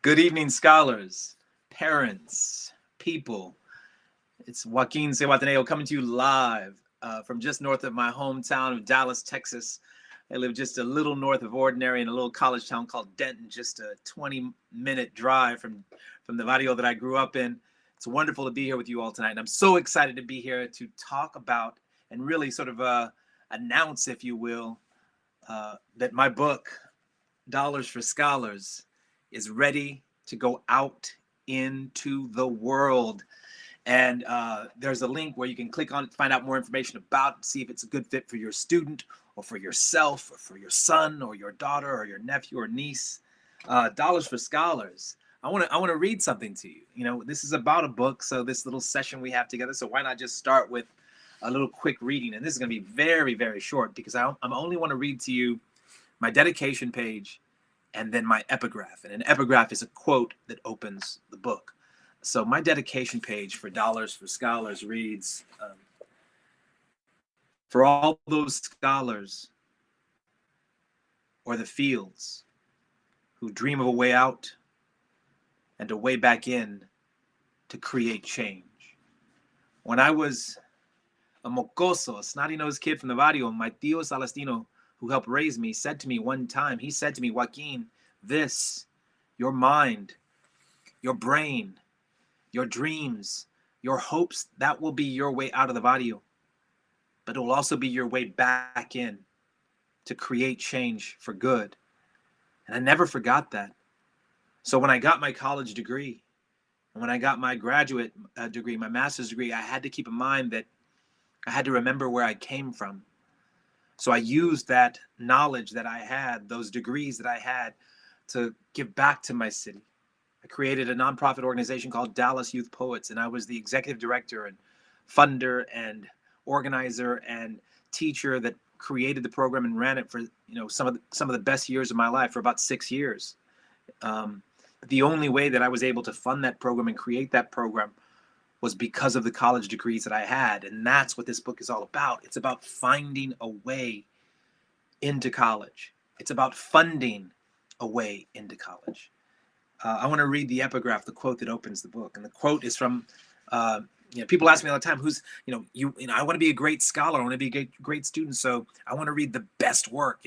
Good evening, scholars, parents, people. It's Joaquin Zihuatanejo coming to you live from just north of my hometown of Dallas, Texas. I live just a little north of Ordinary in a little college town called Denton, just a 20-minute drive from the barrio that I grew up in. It's wonderful to be here with you all tonight. And I'm so excited to be here to talk about and really sort of announce, if you will, that my book, Dollars for Scholars, is ready to go out into the world. And there's a link where you can click on it to find out more information about it, see if it's a good fit for your student or for yourself or for your son or your daughter or your nephew or niece. Dollars for Scholars. I want to read something to you. You know, this is about a book, so this little session we have together. So why not just start with a little quick reading? And this is going to be very, very short because I only want to read to you my dedication page and then my epigraph. And an epigraph is a quote that opens the book. So my dedication page for Dollars for Scholars reads, for all those scholars or the fields who dream of a way out and a way back in to create change. When I was a mocoso, a snotty-nosed kid from the barrio, my tío Celestino, who helped raise me, said to me one time, he said to me, Joaquin, this, your mind, your brain, your dreams, your hopes, that will be your way out of the barrio. But it will also be your way back in to create change for good. And I never forgot that. So when I got my college degree, and when I got my graduate degree, my master's degree, I had to keep in mind that I had to remember where I came from. So I used that knowledge that I had, those degrees that I had, to give back to my city. I created a nonprofit organization called Dallas Youth Poets, and I was the executive director and funder and organizer and teacher that created the program and ran it for some of the best years of my life, for about 6 years. The only way that I was able to fund that program and create that program was because of the college degrees that I had. And that's what this book is all about. It's about finding a way into college. It's about funding a way into college. I want to read the epigraph, the quote that opens the book. And the quote is from, people ask me all the time, I want to be a great scholar. I want to be a great student. So I want to read the best work,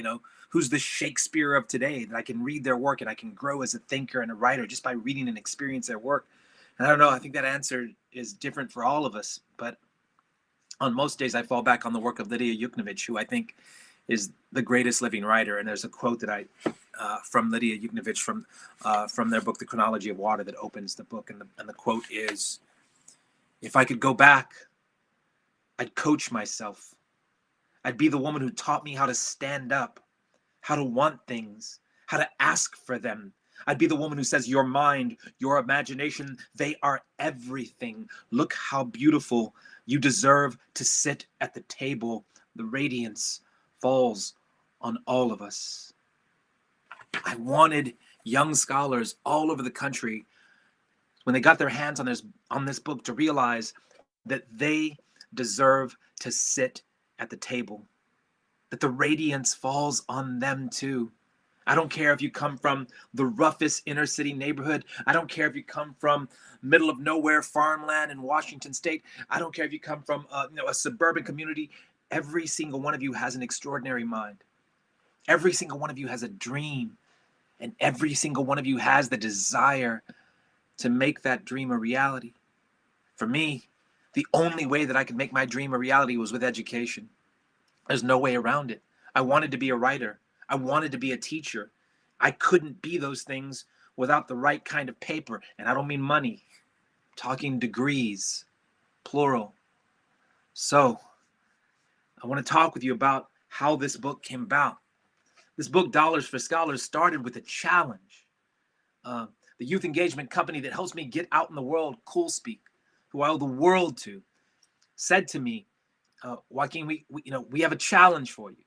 who's the Shakespeare of today, that I can read their work and I can grow as a thinker and a writer just by reading and experience their work. And I don't know, I think that answer is different for all of us. But on most days, I fall back on the work of Lydia Yuknavitch, who I think is the greatest living writer. And there's a quote that from Lydia Yuknavitch from their book, The Chronology of Water, that opens the book. And the quote is, if I could go back, I'd coach myself. I'd be the woman who taught me how to stand up, how to want things, how to ask for them. I'd be the woman who says, your mind, your imagination, they are everything. Look how beautiful. You deserve to sit at the table. The radiance falls on all of us. I wanted young scholars all over the country, when they got their hands on this book, to realize that they deserve to sit at the table, that the radiance falls on them too. I don't care if you come from the roughest inner city neighborhood. I don't care if you come from middle of nowhere farmland in Washington State. I don't care if you come from a suburban community. Every single one of you has an extraordinary mind. Every single one of you has a dream. And every single one of you has the desire to make that dream a reality. For me, the only way that I could make my dream a reality was with education. There's no way around it. I wanted to be a writer. I wanted to be a teacher. I couldn't be those things without the right kind of paper. And I don't mean money. I'm talking degrees, plural. So I want to talk with you about how this book came about. This book, Dollars for Scholars, started with a challenge. The youth engagement company that helps me get out in the world, CoolSpeak, who I owe the world to, said to me, Joaquin, we have a challenge for you.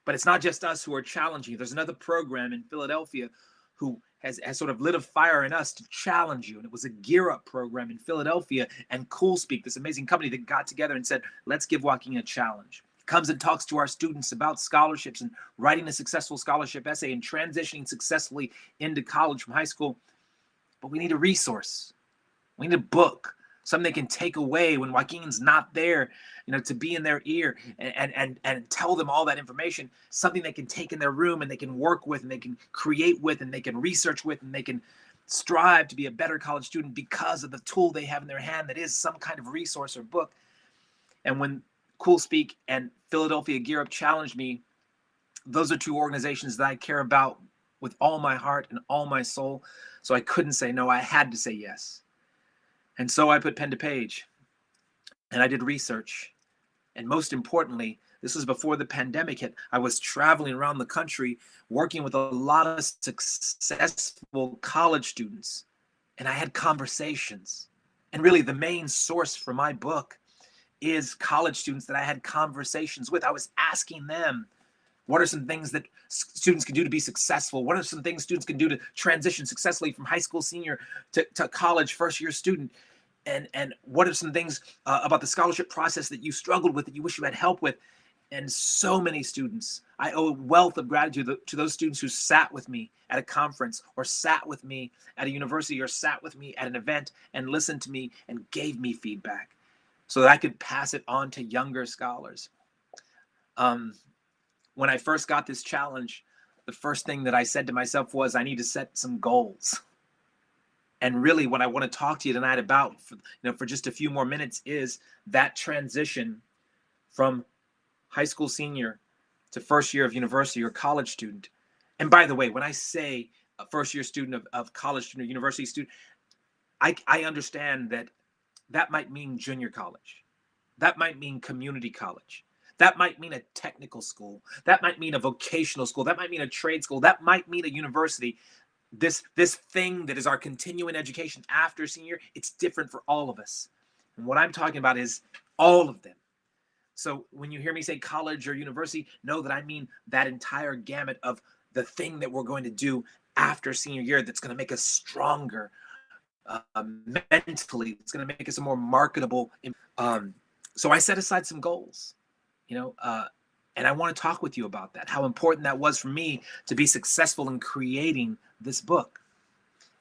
But it's not just us who are challenging you. There's another program in Philadelphia who has sort of lit a fire in us to challenge you. And it was a Gear Up program in Philadelphia, and CoolSpeak, this amazing company, that got together and said, let's give Joaquin a challenge. Comes and talks to our students about scholarships and writing a successful scholarship essay and transitioning successfully into college from high school. but we need a resource. We need a book, something they can take away when Joaquin's not there, to be in their ear and tell them all that information, something they can take in their room and they can work with and they can create with and they can research with and they can strive to be a better college student because of the tool they have in their hand that is some kind of resource or book. And when CoolSpeak and Philadelphia Gear Up challenged me, those are two organizations that I care about with all my heart and all my soul. So I couldn't say no. I had to say yes. And so I put pen to page and I did research. And most importantly, this was before the pandemic hit. I was traveling around the country working with a lot of successful college students. And I had conversations. And really the main source for my book is college students that I had conversations with. I was asking them, what are some things that students can do to be successful? What are some things students can do to transition successfully from high school senior to college first year student? And what are some things about the scholarship process that you struggled with that you wish you had help with? And so many students, I owe a wealth of gratitude to those students who sat with me at a conference or sat with me at a university or sat with me at an event and listened to me and gave me feedback so that I could pass it on to younger scholars. When I first got this challenge, the first thing that I said to myself was, I need to set some goals. And really what I want to talk to you tonight about, for just a few more minutes, is that transition from high school senior to first year of university or college student. And by the way, when I say a first year student of college student or university student, I understand that might mean junior college. That might mean community college. That might mean a technical school. That might mean a vocational school. That might mean a trade school. That might mean a university. This thing that is our continuing education after senior, it's different for all of us. And what I'm talking about is all of them. So when you hear me say college or university, know that I mean that entire gamut of the thing that we're going to do after senior year that's going to make us stronger mentally. It's going to make us a more marketable. So I set aside some goals. And I want to talk with you about that, how important that was for me to be successful in creating this book.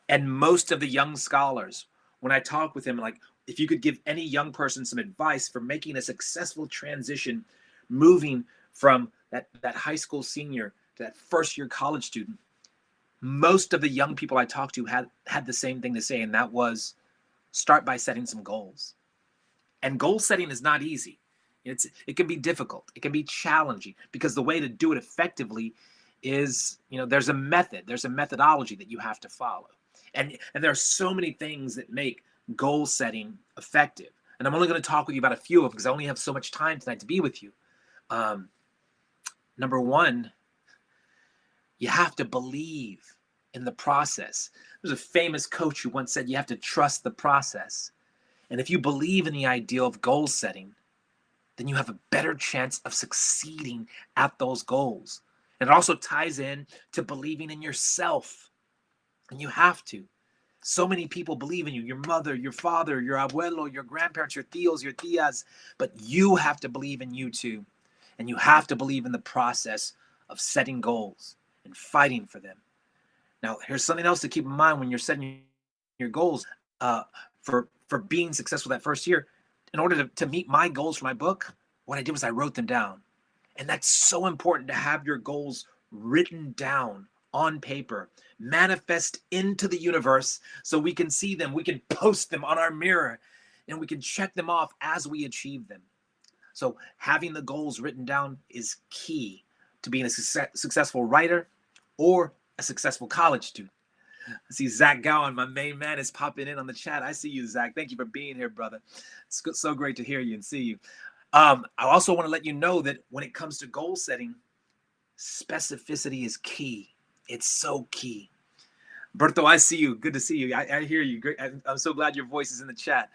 And most of the young scholars, when I talk with them, like, if you could give any young person some advice for making a successful transition, moving from that high school senior to that first year college student, most of the young people I talked to had the same thing to say, and that was start by setting some goals. And goal setting is not easy. It can be difficult. It can be challenging because the way to do it effectively is, there's a method, there's a methodology that you have to follow. And there are so many things that make goal setting effective. And I'm only going to talk with you about a few of them because I only have so much time tonight to be with you. Number one, you have to believe in the process. There's a famous coach who once said you have to trust the process. And if you believe in the ideal of goal setting, then you have a better chance of succeeding at those goals. And it also ties in to believing in yourself. And you have to. So many people believe in you, your mother, your father, your abuelo, your grandparents, your tíos, your tías, but you have to believe in you too. And you have to believe in the process of setting goals and fighting for them. Now, here's something else to keep in mind when you're setting your goals for being successful that first year. In order to meet my goals for my book, what I did was I wrote them down. And that's so important to have your goals written down on paper, manifest into the universe so we can see them, we can post them on our mirror, and we can check them off as we achieve them. So having the goals written down is key to being a successful writer or a successful college student. I see Zach Gowan, my main man, is popping in on the chat. I see you, Zach. Thank you for being here, brother. It's so great to hear you and see you. I also want to let you know that when it comes to goal setting, specificity is key. It's so key. Berto, I see you. Good to see you. I hear you. Great. I'm so glad your voice is in the chat.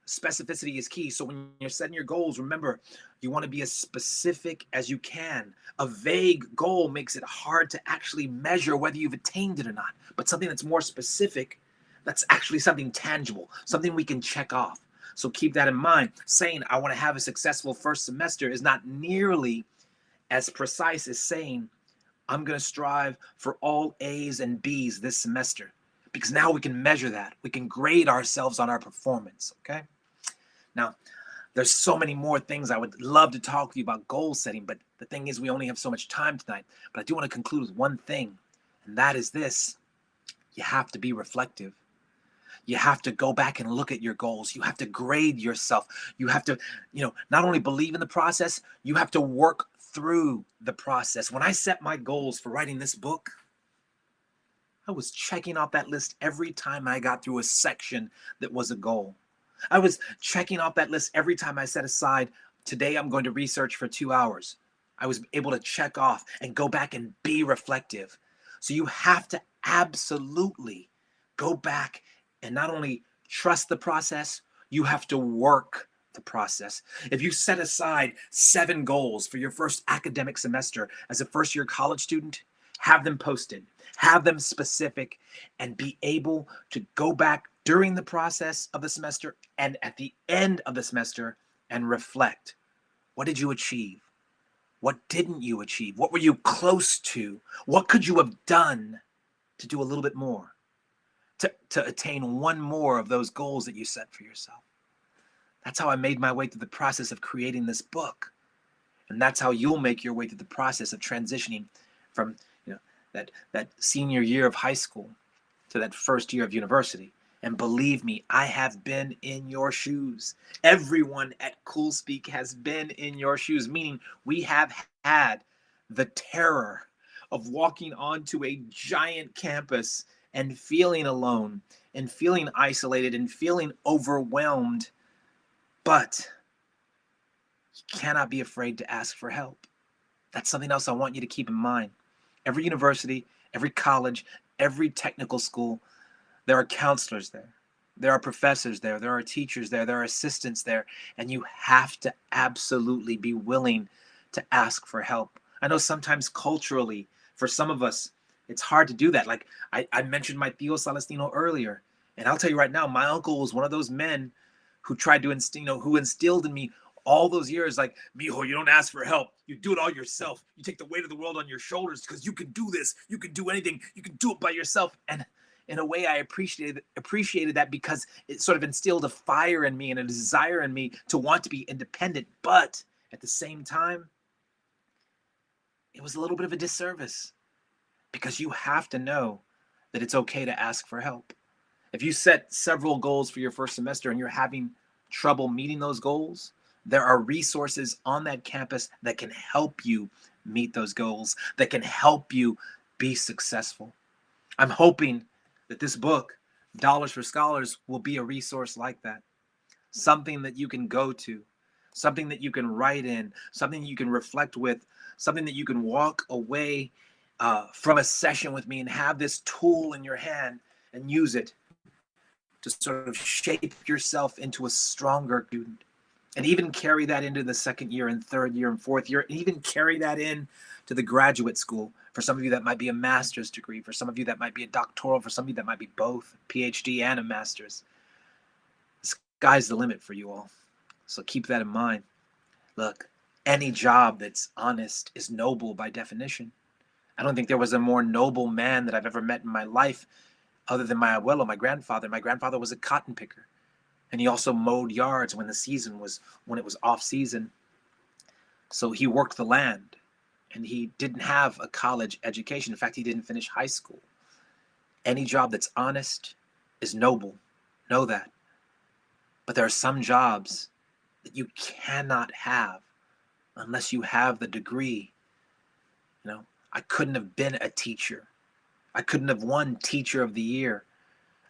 Specificity is key. So when you're setting your goals, remember, you want to be as specific as you can. A vague goal makes it hard to actually measure whether you've attained it or not. But something that's more specific, that's actually something tangible, something we can check off. So keep that in mind. Saying I want to have a successful first semester is not nearly as precise as saying I'm going to strive for all A's and B's this semester. because now we can measure that. We can grade ourselves on our performance, okay? Now, there's so many more things I would love to talk to you about goal setting, but the thing is we only have so much time tonight. But I do want to conclude with one thing, and that is this. You have to be reflective. You have to go back and look at your goals. You have to grade yourself. You have to, not only believe in the process, you have to work through the process. When I set my goals for writing this book, I was checking off that list every time I got through a section that was a goal. I was checking off that list every time I set aside, today I'm going to research for 2 hours. I was able to check off and go back and be reflective. So you have to absolutely go back and not only trust the process, you have to work the process. If you set aside 7 goals for your first academic semester as a first-year college student, have them posted, have them specific, and be able to go back during the process of the semester and at the end of the semester and reflect. What did you achieve? What didn't you achieve? What were you close to? What could you have done to do a little bit more? To attain one more of those goals that you set for yourself. That's how I made my way through the process of creating this book. And that's how you'll make your way through the process of transitioning from that senior year of high school to that first year of university. And believe me, I have been in your shoes. Everyone at CoolSpeak has been in your shoes, meaning we have had the terror of walking onto a giant campus and feeling alone and feeling isolated and feeling overwhelmed. But you cannot be afraid to ask for help. That's something else I want you to keep in mind. Every university, every college, every technical school, there are counselors there. There are professors there. There are teachers there. There are assistants there. And you have to absolutely be willing to ask for help. I know sometimes culturally, for some of us, it's hard to do that. Like I mentioned my Tío Celestino earlier. And I'll tell you right now, my uncle was one of those men who tried to who instilled in me all those years, like, mijo, you don't ask for help. You do it all yourself. You take the weight of the world on your shoulders because you can do this. You can do anything. You can do it by yourself. And in a way, I appreciated that because it sort of instilled a fire in me and a desire in me to want to be independent. But at the same time, it was a little bit of a disservice because you have to know that it's okay to ask for help. If you set several goals for your first semester and you're having trouble meeting those goals, there are resources on that campus that can help you meet those goals, that can help you be successful. I'm hoping that this book, Dollars for Scholars, will be a resource like that. Something that you can go to, something that you can write in, something you can reflect with, something that you can walk away from a session with me and have this tool in your hand and use it to sort of shape yourself into a stronger student. And even carry that into the second year and third year and fourth year, and even carry that in to the graduate school. For some of you, that might be a master's degree. For some of you, that might be a doctoral. For some of you, that might be both, a PhD and a master's. The sky's the limit for you all. So keep that in mind. Look, any job that's honest is noble by definition. I don't think there was a more noble man that I've ever met in my life other than my abuelo, my grandfather. My grandfather was a cotton picker. And he also mowed yards when it was off season. So he worked the land, and he didn't have a college education. In fact, he didn't finish high school. Any job that's honest is noble. Know that. But there are some jobs that you cannot have unless you have the degree. I couldn't have been a teacher. I couldn't have won Teacher of the Year.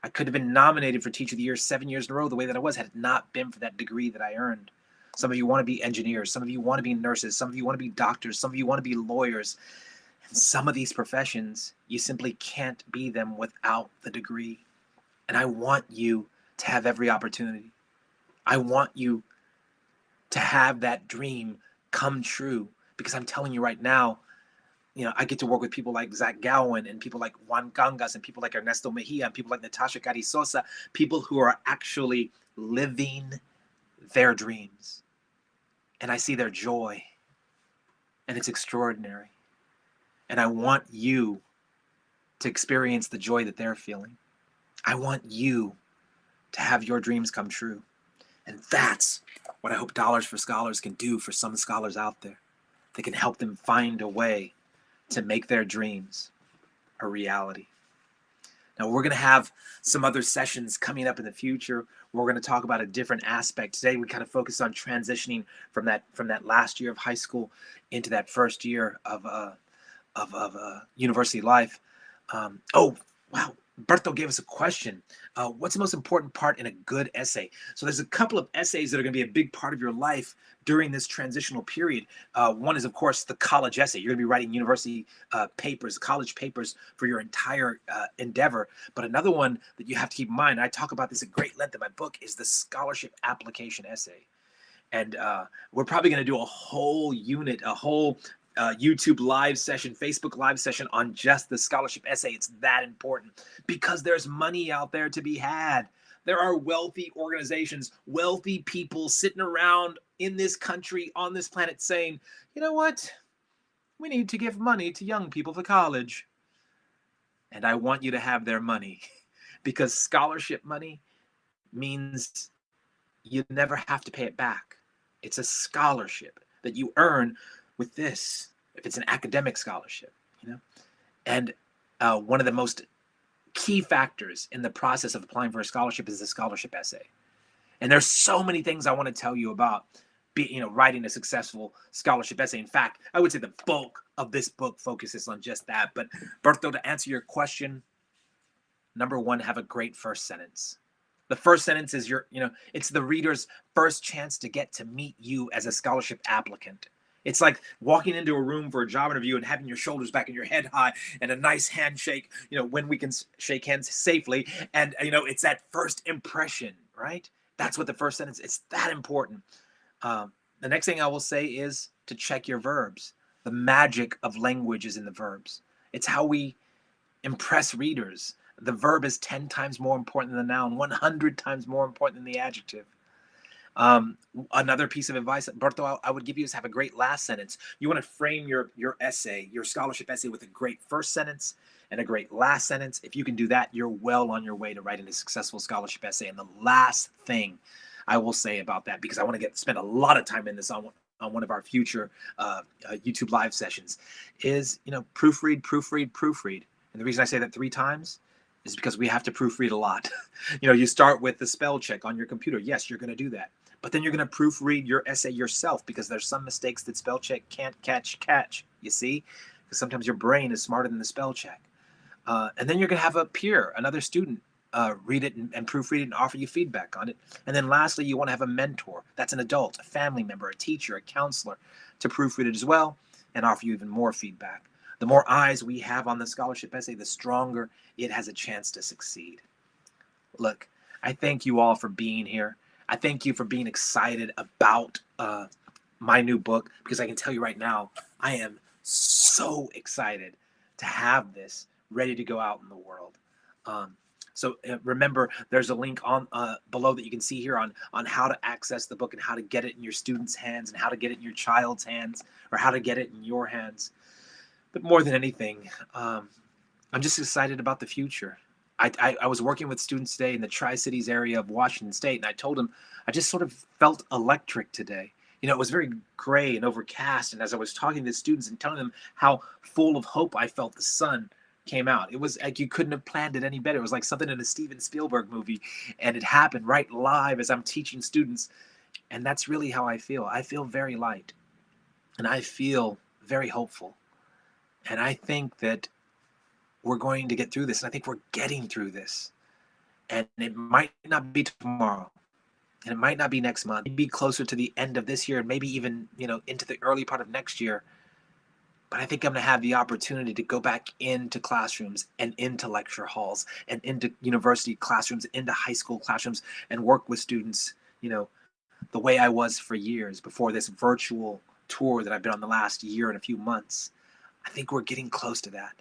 I could have been nominated for Teacher of the Year 7 years in a row the way that I was had it not been for that degree that I earned. Some of you want to be engineers. Some of you want to be nurses. Some of you want to be doctors. Some of you want to be lawyers. And some of these professions, you simply can't be them without the degree. And I want you to have every opportunity. I want you to have that dream come true because I'm telling you right now, I get to work with people like Zach Gowen and people like Juan Cangas and people like Ernesto Mejia and people like Natasha Carizosa, people who are actually living their dreams. And I see their joy, and it's extraordinary. And I want you to experience the joy that they're feeling. I want you to have your dreams come true. And that's what I hope Dollars for Scholars can do for some scholars out there. They can help them find a way to make their dreams a reality. Now, we're going to have some other sessions coming up in the future. We're going to talk about a different aspect. Today, we kind of focused on transitioning from that last year of high school into that first year of university life. Oh, wow. Berto gave us a question. What's the most important part in a good essay? So there's a couple of essays that are going to be a big part of your life during this transitional period. One is, of course, the college essay. You're going to be writing university papers, college papers for your entire endeavor. But another one that you have to keep in mind, I talk about this at great length in my book, is the scholarship application essay. And we're probably going to do a whole unit, a whole YouTube live session, Facebook live session on just the scholarship essay. It's that important because there's money out there to be had. There are wealthy organizations, wealthy people sitting around in this country, on this planet saying, you know what? We need to give money to young people for college. And I want you to have their money because scholarship money means you never have to pay it back. It's a scholarship that you earn with this, if it's an academic scholarship, you know. And one of the most key factors in the process of applying for a scholarship is the scholarship essay. And there's so many things I want to tell you about writing a successful scholarship essay. In fact, I would say the bulk of this book focuses on just that. But Berto, to answer your question, number one, have a great first sentence. The first sentence is it's the reader's first chance to get to meet you as a scholarship applicant. It's like walking into a room for a job interview and having your shoulders back and your head high and a nice handshake, when we can shake hands safely. And, it's that first impression, right? That's what the first sentence, it's that important. The next thing I will say is to check your verbs. The magic of language is in the verbs. It's how we impress readers. The verb is 10 times more important than the noun, 100 times more important than the adjective. Another piece of advice, Berto, I would give you is have a great last sentence. You want to frame your essay, your scholarship essay, with a great first sentence and a great last sentence. If you can do that, you're well on your way to writing a successful scholarship essay. And the last thing I will say about that, because I want to spend a lot of time in this on one of our future YouTube live sessions, is proofread. And the reason I say that 3 times is because we have to proofread a lot. You start with the spell check on your computer. Yes, you're going to do that. But then you're going to proofread your essay yourself because there's some mistakes that spell check can't catch. You see? Because sometimes your brain is smarter than the spell check. And then you're going to have a peer, another student, read it and proofread it and offer you feedback on it. And then lastly, you want to have a mentor. That's an adult, a family member, a teacher, a counselor to proofread it as well and offer you even more feedback. The more eyes we have on the scholarship essay, the stronger it has a chance to succeed. Look, I thank you all for being here. I thank you for being excited about my new book, because I can tell you right now, I am so excited to have this ready to go out in the world. So remember, there's a link on below that you can see here on how to access the book and how to get it in your students' hands and how to get it in your child's hands or how to get it in your hands. But more than anything, I'm just excited about the future. I was working with students today in the Tri-Cities area of Washington State, and I told them I just sort of felt electric today. It was very gray and overcast, and as I was talking to the students and telling them how full of hope I felt, the sun came out. It was like you couldn't have planned it any better. It was like something in a Steven Spielberg movie, and it happened right live as I'm teaching students, and that's really how I feel. I feel very light, and I feel very hopeful, and I think that we're going to get through this. And I think we're getting through this. And it might not be tomorrow. And it might not be next month. It might be closer to the end of this year and maybe even, into the early part of next year. But I think I'm going to have the opportunity to go back into classrooms and into lecture halls and into university classrooms, into high school classrooms and work with students, the way I was for years before this virtual tour that I've been on the last year and a few months. I think we're getting close to that.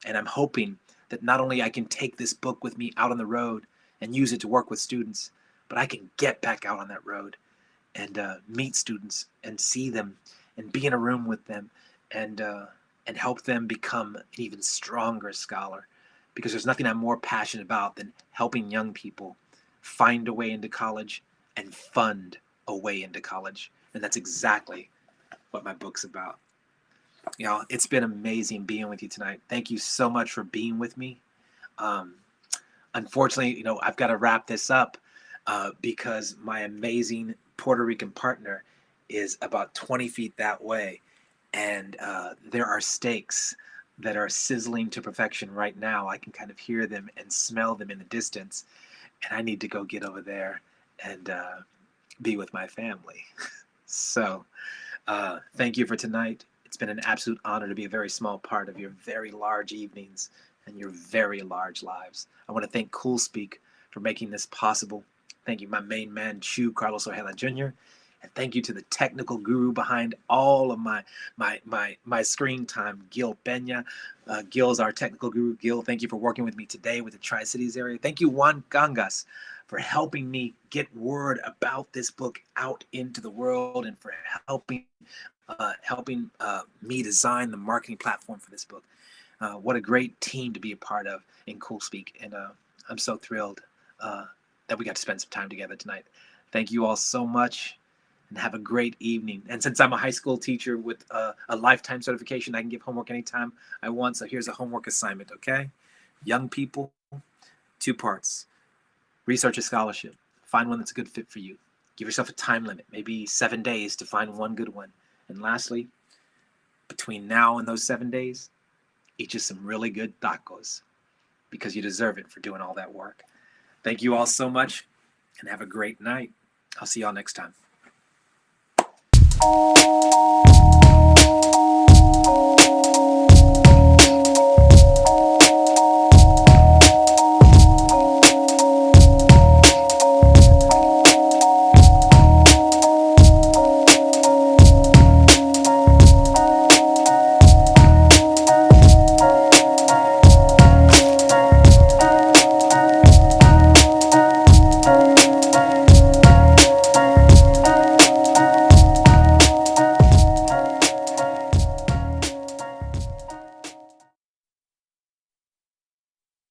And I'm hoping that not only I can take this book with me out on the road and use it to work with students, but I can get back out on that road and meet students and see them and be in a room with them and help them become an even stronger scholar. because there's nothing I'm more passionate about than helping young people find a way into college and fund a way into college. And that's exactly what my book's about. It's been amazing being with you tonight. Thank you so much for being with me. Unfortunately, I've got to wrap this up because my amazing Puerto Rican partner is about 20 feet that way. And there are steaks that are sizzling to perfection right now. I can kind of hear them and smell them in the distance. And I need to go get over there and be with my family. So thank you for tonight. It's been an absolute honor to be a very small part of your very large evenings and your very large lives. I want to thank CoolSpeak for making this possible. Thank you, my main man, Chu Carlos Ojeda Jr., and thank you to the technical guru behind all of my screen time, Gil Peña. Gil's our technical guru. Gil, thank you for working with me today with the Tri-Cities area. Thank you, Juan Gangas, for helping me get word about this book out into the world and for helping me design the marketing platform for this book. What a great team to be a part of in CoolSpeak. And I'm so thrilled that we got to spend some time together tonight. Thank you all so much and have a great evening. And since I'm a high school teacher with a lifetime certification, I can give homework anytime I want. So here's a homework assignment, okay? Young people, 2 parts. Research a scholarship. Find one that's a good fit for you. Give yourself a time limit, maybe 7 days to find one good one. And lastly, between now and those 7 days, eat you some really good tacos because you deserve it for doing all that work. Thank you all so much and have a great night. I'll see y'all next time.